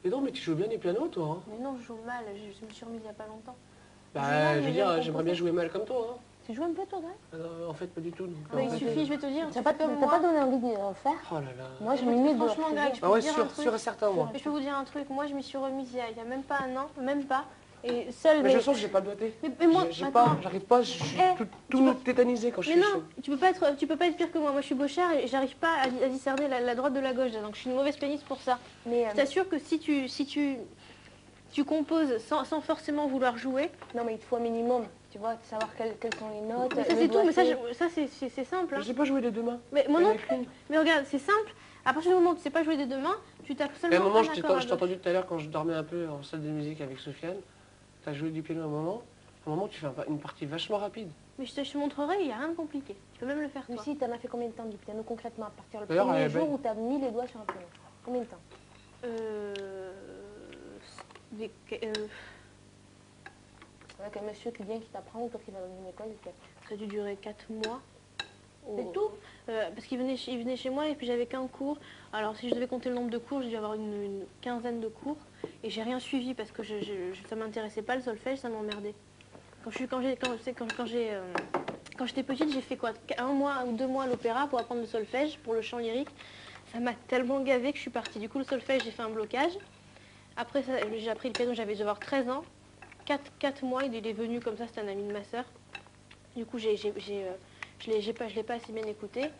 Et non, mais tu joues bien du piano, toi. Hein. Mais non, je joue mal, je me suis remise il n'y a pas longtemps. Bah, je veux dire, j'aimerais bien jouer mal comme toi. Hein. Tu joues un peu, toi, Greg? En fait, pas du tout. Donc, Bah, il suffit, je vais te dire, T'as pas donné envie de faire? Oh là là. Moi, j'ai mis mieux de franchement, Greg, je peux Ah ouais, te dire un truc. sûr et certain, moi. Mais je peux vous dire un truc, moi je m'y suis remise il y a même pas un an, même pas. Et seule. Mais je sens que j'ai pas le doigté. Mais moi, j'arrive pas, je suis tout tétanisé quand je mais suis non, chaud. tu peux pas être pire que moi. Moi je suis gauchère et j'arrive pas à discerner la droite de la gauche. Donc je suis une mauvaise pianiste pour ça. Mais je t'assure que si tu composes sans forcément vouloir jouer. Non mais il te faut un minimum, tu vois, de savoir quelles sont les notes. Mais ça c'est tout, mais ça c'est simple. Hein. Je sais pas jouer des deux mains. Mais moi non plus. Mais regarde, c'est simple. À partir du moment où tu sais pas jouer des deux mains, tu tapes seulement. À un moment, je t'ai entendu tout à l'heure quand je dormais un peu en salle de musique avec Sofiane. Tu as joué du piano à un moment tu fais une partie vachement rapide. Mais je te montrerai, il n'y a rien de compliqué. Tu peux même le faire toi. Lucie, t'en as fait combien de temps du piano concrètement à partir du premier jour où tu as mis les doigts sur un piano? Combien de temps? Avec un monsieur qui vient qui t'apprend ou toi qui vas dans une école? Ça a dû durer 4 mois. C'est tout? Parce qu'il venait chez moi et puis j'avais qu'un cours. Alors si je devais compter le nombre de cours, j'ai dû avoir une quinzaine de cours. Et j'ai rien suivi parce que ça m'intéressait pas le solfège, ça m'emmerdait. Quand j'étais petite, j'ai fait quoi? 1 mois ou 2 mois à l'opéra pour apprendre le solfège, pour le chant lyrique. Ça m'a tellement gavé que je suis partie. Du coup, le solfège, j'ai fait un blocage. Après, j'ai appris le piano, j'avais dû avoir 13 ans. 4 mois, il est venu comme ça, c'était un ami de ma sœur. Du coup, je l'ai pas assez bien écouté.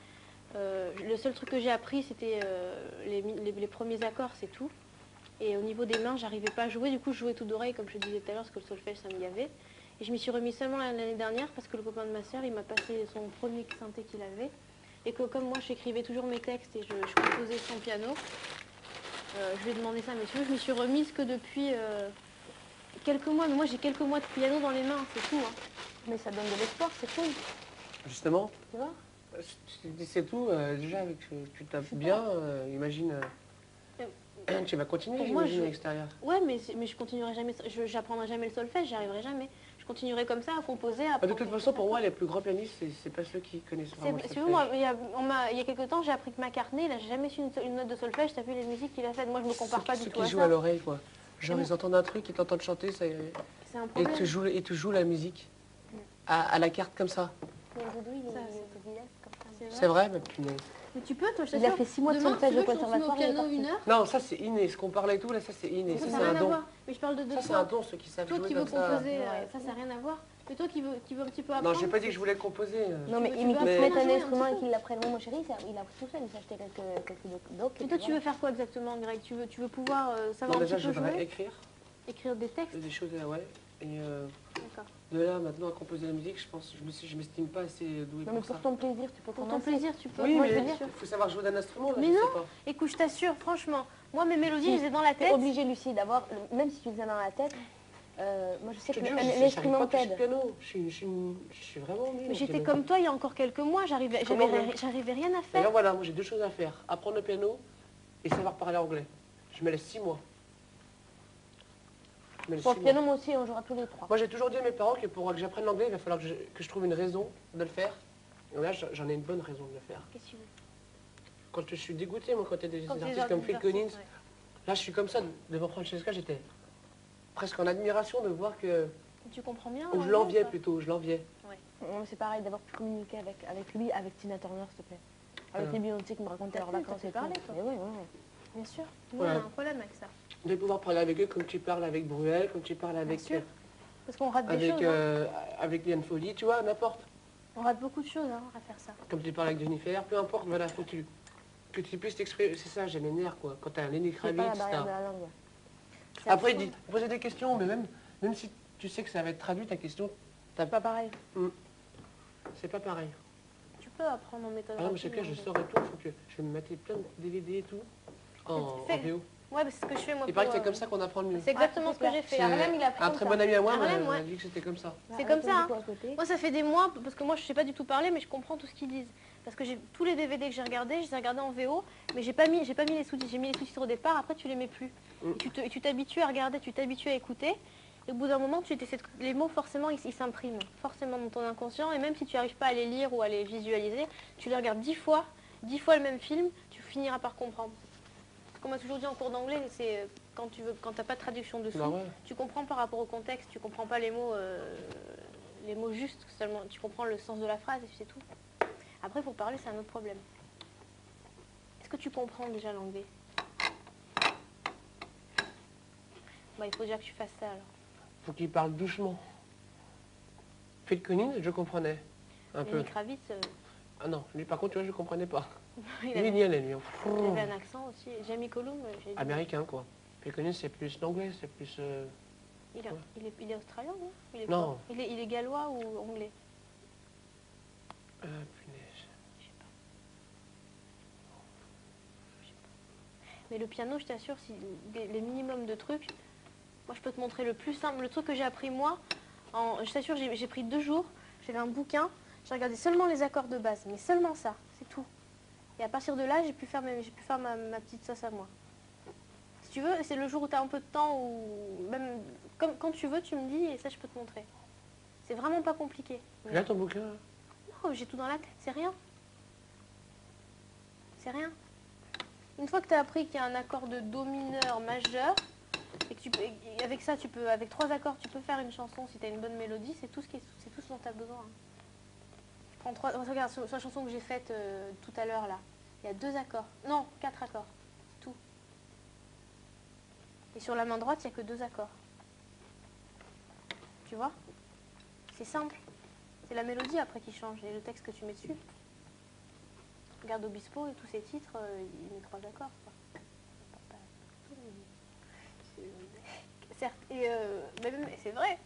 Le seul truc que j'ai appris, c'était les premiers accords, c'est tout. Et au niveau des mains, j'arrivais pas à jouer. Du coup, je jouais tout d'oreille, comme je te disais tout à l'heure, parce que le solfège, ça me gavait. Et je m'y suis remis seulement l'année dernière, parce que le copain de ma sœur, il m'a passé son premier synthé qu'il avait. Et que comme moi, j'écrivais toujours mes textes et je composais sans piano, je lui ai demandé ça. Mais sinon, je m'y suis remise que depuis quelques mois. Mais moi, j'ai quelques mois de piano dans les mains, c'est tout. Hein. Mais ça donne de l'espoir, c'est cool. Justement. Tu vois? C'est tout. Déjà, tu tapes bien. Imagine. Tu vas continuer, j'imagine, à l'extérieur. Ouais, mais je continuerai jamais. J'apprendrai jamais le solfège, j'y arriverai jamais. Je continuerai comme ça à composer. De toute façon, pour moi, les plus grands pianistes, c'est pas ceux qui connaissent vraiment le solfège. Moi, il y a quelques temps, j'ai appris que McCartney, il n'a jamais su une note de solfège. T'as vu les musiques qu'il a faites? Moi, je me compare pas du tout à ça. Ceux qui jouent à l'oreille, quoi. Genre, ils entendent un truc, ils t'entendent chanter, ça. C'est un problème. Et tu joues la musique à la carte comme ça. C'est vrai, ma punaise. Mais tu peux, toi, je Il a fait 6 mois de solfège au conservatoire. Piano 1 heure. Non, ça c'est inné. Ce qu'on parlait et tout, là, ça c'est inné. Ça, c'est un don. Mais je parle de ça, c'est un don, ceux qui savent jouer comme ça. Toi qui veux composer, ça n'a rien à voir. Mais toi qui veux un petit peu apprendre. Non, j'ai pas dit que je voulais composer. Non, mais il se met un instrument et qu'il l'apprenne. Moi, mon chéri, il a tout seul, il s'est acheté quelques docs. Et toi, tu veux faire quoi exactement, Greg? Tu veux pouvoir savoir un déjà, petit peu je voudrais jouer? écrire des textes? Des choses, ouais. Et de là, maintenant, à composer la musique, je pense, je m'estime pas assez doué non, mais pour ton plaisir, tu peux Pour ton plaisir, tu peux. Oui, moi, mais il faut savoir jouer d'un instrument, là, mais je non, sais pas. écoute, je t'assure, franchement, moi, mes mélodies, je les ai dans la tête. T'es obligé, Lucie, d'avoir, même si tu les as dans la tête, moi, je sais que l'instrument t'aide. Je suis vraiment nul. Mais j'étais comme toi il y a encore quelques mois, j'arrivais rien à faire. Alors voilà, moi j'ai 2 choses à faire. Apprendre le piano et savoir parler anglais. Je me laisse 6 mois. Pour le piano, moi aussi, on jouera tous les 3. Moi, j'ai toujours dit à mes parents que pour que j'apprenne l'anglais, il va falloir que je trouve une raison de le faire. Et là, j'en ai une bonne raison de le faire. Qu'est-ce que tu veux? Quand je suis dégoûté, moi, quand il y a des artistes comme Phil Collins, là, je suis comme ça, devant Francesca, j'étais presque en admiration de voir que... Tu comprends bien? Ou je l'enviais plutôt, je l'enviais. C'est pareil, d'avoir pu communiquer avec lui, avec Tina Turner, s'il te plaît. Avec les Beyoncé qui me racontaient leurs vacances et parler, toi. Oui, bien sûr. Nous, on a un problème avec ça. De pouvoir parler avec eux comme tu parles avec Bruel, comme tu parles avec... Parce qu'on rate des choses. Avec Liane Folly, tu vois, n'importe. On rate beaucoup de choses à faire ça. Comme tu parles avec Jennifer, peu importe, voilà, faut que tu puisses t'exprimer. C'est ça, j'ai les nerfs, quoi. Quand t'as un Lenny Kravitz, Après, il dit, poser des questions, mais même si tu sais que ça va être traduit, ta question... C'est pas pareil. C'est pas pareil. Tu peux apprendre en méthode. Ah non, mais c'est clair, je sors et tout, faut que je vais me mater plein de DVD et tout, en VO. Ouais, c'est ce que je fais moi. Il paraît que c'est comme ça qu'on apprend le mieux. C'est exactement ce que j'ai fait. Un très bon ami à moi m'a dit que c'était comme ça. C'est comme ça. Moi, ça fait des mois, parce que moi, je sais pas du tout parler, mais je comprends tout ce qu'ils disent. Parce que tous les DVD que j'ai regardés, je les ai regardés en VO, mais j'ai pas mis les sous-titres. J'ai mis les sous-titres au départ, après tu les mets plus. Et tu t'habitues à regarder, tu t'habitues à écouter. Et au bout d'un moment, les mots, forcément, ils s'impriment. Forcément dans ton inconscient. Et même si tu n'arrives pas à les lire ou à les visualiser, tu les regardes 10 fois le même film, tu finiras par comprendre. qu'on m'a toujours dit en cours d'anglais, c'est quand t'as pas de traduction dessous, Bah ouais. tu comprends par rapport au contexte, tu comprends pas les mots justes seulement, tu comprends le sens de la phrase et puis c'est tout. Après, pour parler, c'est un autre problème. Est-ce que tu comprends déjà l'anglais? Bah, il faut déjà que tu fasses ça alors. Faut qu'il parle doucement. Phil Collins, je comprenais un peu. Lenny Kravitz, Ah non, lui par contre, tu vois, je comprenais pas. il Lui, il y allait, lui. avait un accent aussi. Jamie Cullum, j'ai dit. Américain, quoi. Phil Collins, c'est plus l'anglais, c'est plus... Il est australien, non? Non. Il est gallois ou anglais? Punaise. Je sais pas. Mais le piano, je t'assure, si les minimums de trucs, moi je peux te montrer le plus simple, le truc que j'ai appris moi, je t'assure, j'ai pris 2 jours, j'avais un bouquin, j'ai regardé seulement les accords de base, mais seulement ça, c'est tout. Et à partir de là, j'ai pu faire ma petite sauce à moi. Si tu veux, c'est le jour où tu as un peu de temps, ou même quand tu veux, tu me dis, et ça je peux te montrer. C'est vraiment pas compliqué. Là, ton bouquin, là. Non, j'ai tout dans la tête, c'est rien. C'est rien. Une fois que tu as appris qu'il y a un accord de Do mineur majeur, et que avec ça, avec 3 accords, tu peux faire une chanson si tu as une bonne mélodie, c'est tout ce dont tu as besoin. Prends 3, regarde, sur la chanson que j'ai faite tout à l'heure, là, il y a 2 accords. Non, 4 accords. C'est tout. Et sur la main droite, il n'y a que 2 accords. Tu vois? C'est simple. C'est la mélodie après qui change et le texte que tu mets dessus. Regarde Obispo et tous ses titres, il met 3 accords. Quoi. Certes, et même, c'est vrai.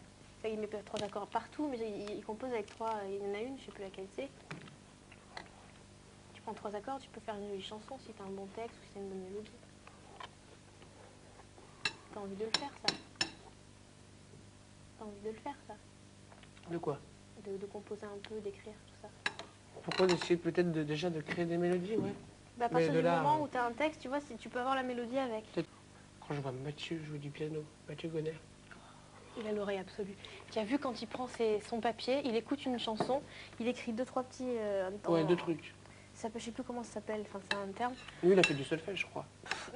Il met 3 accords partout, mais il compose avec 3. Il y en a une, je ne sais plus laquelle c'est. Tu prends 3 accords, tu peux faire une jolie chanson si tu as un bon texte ou si tu as une bonne mélodie. T'as envie de le faire, ça? T'as envie de le faire, ça? De quoi? De composer un peu, d'écrire, tout ça. Pourquoi d'essayer peut-être déjà de créer des mélodies, ouais. Bah, à partir du moment où tu as un texte, tu vois, si tu peux avoir la mélodie avec. Quand je vois Mathieu jouer du piano, Mathieu Gonner. Il a l'oreille absolue. Tu as vu quand il prend son papier, il écoute une chanson, il écrit 2-3 petits... ouais, 2 trucs. Ça, je sais plus comment ça s'appelle, enfin c'est un terme. Lui, il a fait du solfège, je crois.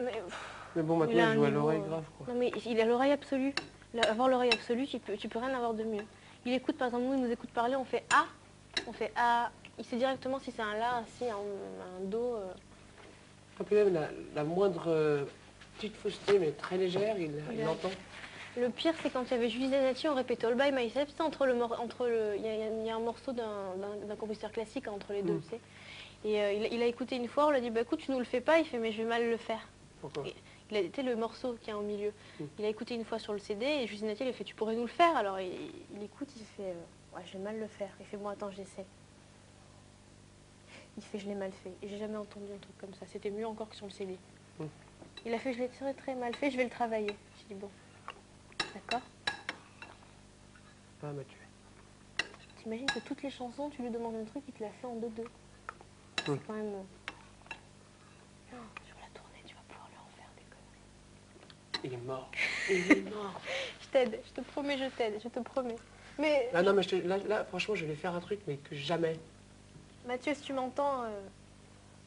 Mais bon, maintenant, il joue à l'oreille grave, quoi. Non mais il a l'oreille absolue. Avoir l'oreille absolue, tu peux rien avoir de mieux. Il écoute, par exemple, nous, il nous écoute parler, on fait A, on fait A. Il sait directement si c'est un La, un Si, un Do. Et puis même la moindre petite fausseté, mais très légère, il l'entend. Le pire, c'est quand il y avait Julie Zanatti, on répétait All by Myself, il y a un morceau d'un compositeur classique entre les deux, tu sais. Et il a écouté une fois, on lui a dit, bah écoute, tu nous le fais pas, il fait, mais je vais mal le faire. Pourquoi? Il a été le morceau qui est au milieu. Il a écouté une fois sur le CD, et Julie Zanatti, il a fait, tu pourrais nous le faire? Alors il écoute, il fait, ouais, je vais mal le faire. Il fait, bon, attends, j'essaie. Il fait, je l'ai mal fait. Et j'ai jamais entendu un truc comme ça. C'était mieux encore que sur le CD. Il a fait, je l'ai très très mal fait, je vais le travailler. J'ai dit, bon. D'accord. Ah, Mathieu. T'imagines que toutes les chansons, tu lui demandes un truc, il te l'a fait en 2-2. C'est quand même... sur la tournée, tu vas pouvoir leur en faire des conneries. Il est mort. Il est mort. Je t'aide, je te promets, je t'aide, je te promets. Mais... Ah non, mais là, franchement, je vais faire un truc, mais que jamais. Mathieu, si tu m'entends,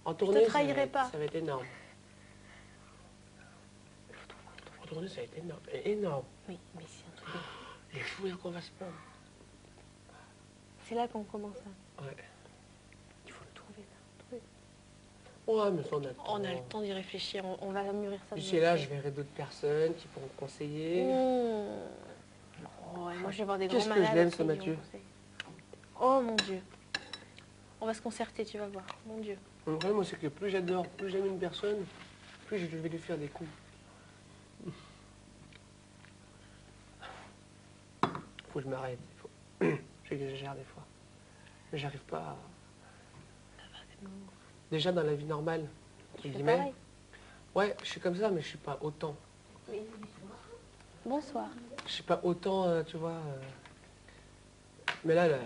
en tournée, je te trahirai pas. Ça va être énorme. En tournée, ça va être énorme. Énorme. Mais c'est un truc... Les fous qu'on va se prendre. C'est là qu'on commence à... Ouais. Il faut le trouver, là. Ouais, mais ça, on a le temps. On a le temps d'y réfléchir, on va mûrir ça. D'ici là, je verrai d'autres personnes qui pourront conseiller. Oh, ouais, moi, je vais voir des grands malades. Qu'est-ce que je l'aime, ce Mathieu. Oh, mon Dieu. On va se concerter, tu vas voir. Mon Dieu. Le problème, moi, c'est que plus j'adore, plus j'aime une personne, plus je vais lui faire des coups. Faut que je m'arrête. J'exagère des fois. Mais j'arrive pas à... Déjà dans la vie normale, entre guillemets. Ouais, je suis comme ça, mais je suis pas autant. Bonsoir. Je suis pas autant, tu vois. Mais là,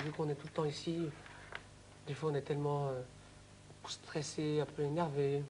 vu qu'on est tout le temps ici, des fois on est tellement stressé, un peu énervé.